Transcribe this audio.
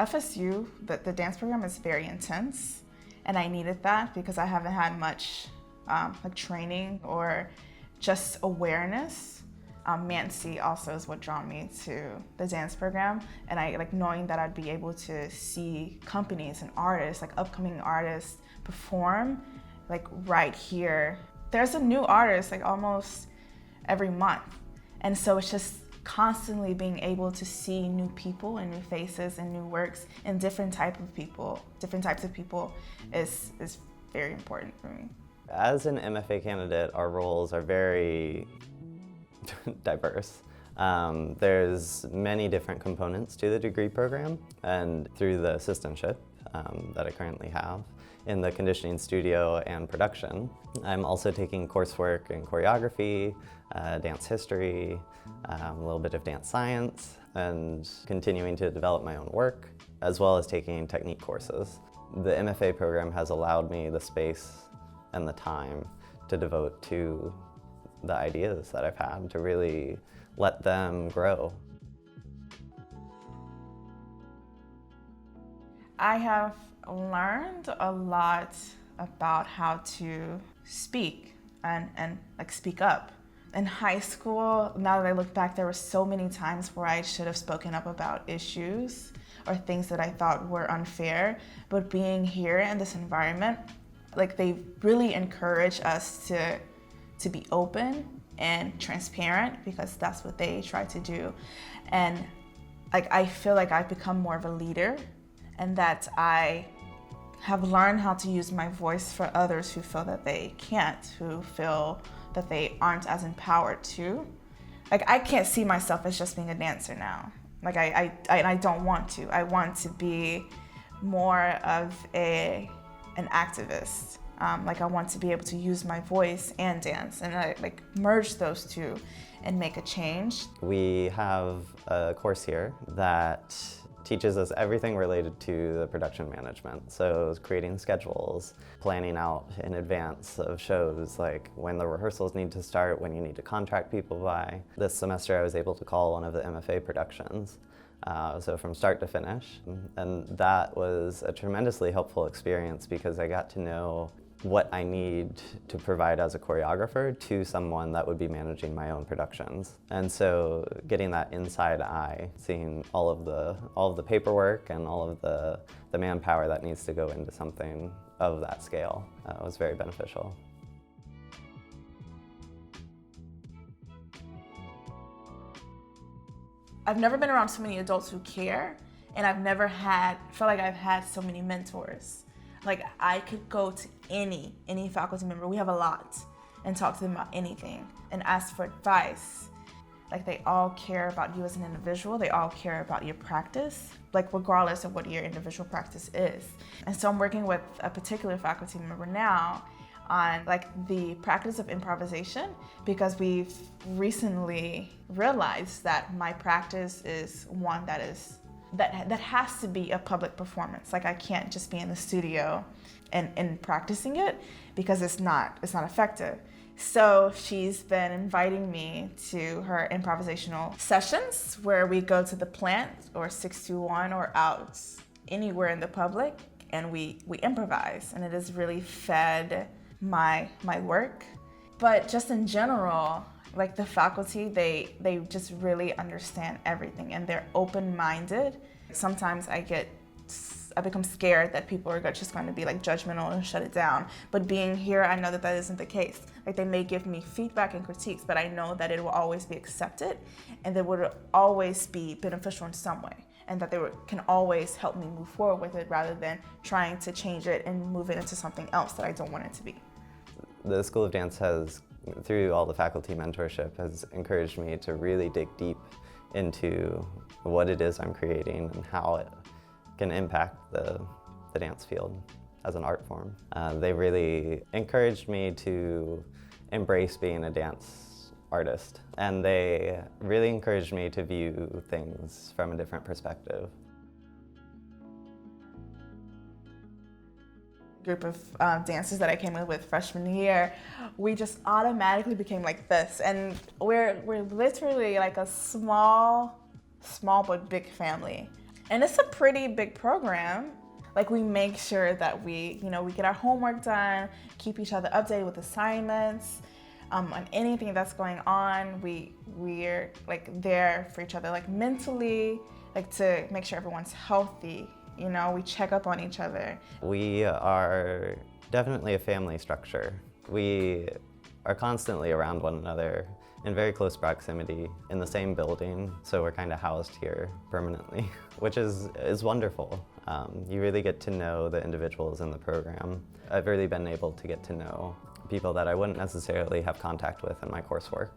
FSU, the dance program is very intense, and I needed that because I haven't had much like training or just awareness. Mancy also is what drew me to the dance program, and I like knowing that I'd be able to see companies and artists, like upcoming artists, perform like right here. There's a new artist like almost every month, and so it's just constantly being able to see new people and new faces and new works and different types of people is very important for me. As an MFA candidate, our roles are very diverse. There's many different components to the degree program, and through the assistantship that I currently have in the conditioning studio and production, I'm also taking coursework in choreography, dance history, a little bit of dance science, and continuing to develop my own work, as well as taking technique courses. The MFA program has allowed me the space and the time to devote to the ideas that I've had, to really let them grow. I have learned a lot about how to speak and like speak up. In high school, now that I look back, there were so many times where I should have spoken up about issues or things that I thought were unfair, but being here in this environment, like they really encourage us to be open and transparent, because that's what they try to do. And like I feel like I've become more of a leader, and that I have learned how to use my voice for others who feel that they can't, who feel that they aren't as empowered to. Like I can't see myself as just being a dancer now. Like I don't want to. I want to be more of an activist. Like I want to be able to use my voice and dance, and I like merge those two and make a change. We have a course here that teaches us everything related to the production management. So creating schedules, planning out in advance of shows, like when the rehearsals need to start, when you need to contract people by. This semester I was able to call one of the MFA productions. So from start to finish. And that was a tremendously helpful experience, because I got to know what I need to provide as a choreographer to someone that would be managing my own productions. And so getting that inside eye, seeing all of the paperwork and all of the manpower that needs to go into something of that scale was very beneficial. I've never been around so many adults who care, and I've never felt like I've had so many mentors. Like I could go to any faculty member, we have a lot, and talk to them about anything and ask for advice. Like they all care about you as an individual, they all care about your practice, like regardless of what your individual practice is. And so I'm working with a particular faculty member now on like the practice of improvisation, because we've recently realized that my practice is one that has to be a public performance. Like I can't just be in the studio and practicing it, because it's not effective. So she's been inviting me to her improvisational sessions, where we go to the plant or 621 or out anywhere in the public, and we improvise, and it has really fed my work. But just in general, like the faculty, they just really understand everything, and they're open-minded. Sometimes I become scared that people are just going to be like judgmental and shut it down. But being here, I know that that isn't the case. Like they may give me feedback and critiques, but I know that it will always be accepted, and that would always be beneficial in some way, and that can always help me move forward with it, rather than trying to change it and move it into something else that I don't want it to be. The School of Dance has, through all the faculty mentorship, has encouraged me to really dig deep into what it is I'm creating and how it can impact the dance field as an art form. They really encouraged me to embrace being a dance artist, and they really encouraged me to view things from a different perspective. Group of dancers that I came in with freshman year, we just automatically became like this, and we're literally like a small but big family. And it's a pretty big program. Like, we make sure that we get our homework done, keep each other updated with assignments, on anything that's going on. We're like there for each other, like mentally, like to make sure everyone's healthy. We check up on each other. We are definitely a family structure. We are constantly around one another in very close proximity in the same building, so we're kind of housed here permanently, which is wonderful. You really get to know the individuals in the program. I've really been able to get to know people that I wouldn't necessarily have contact with in my coursework.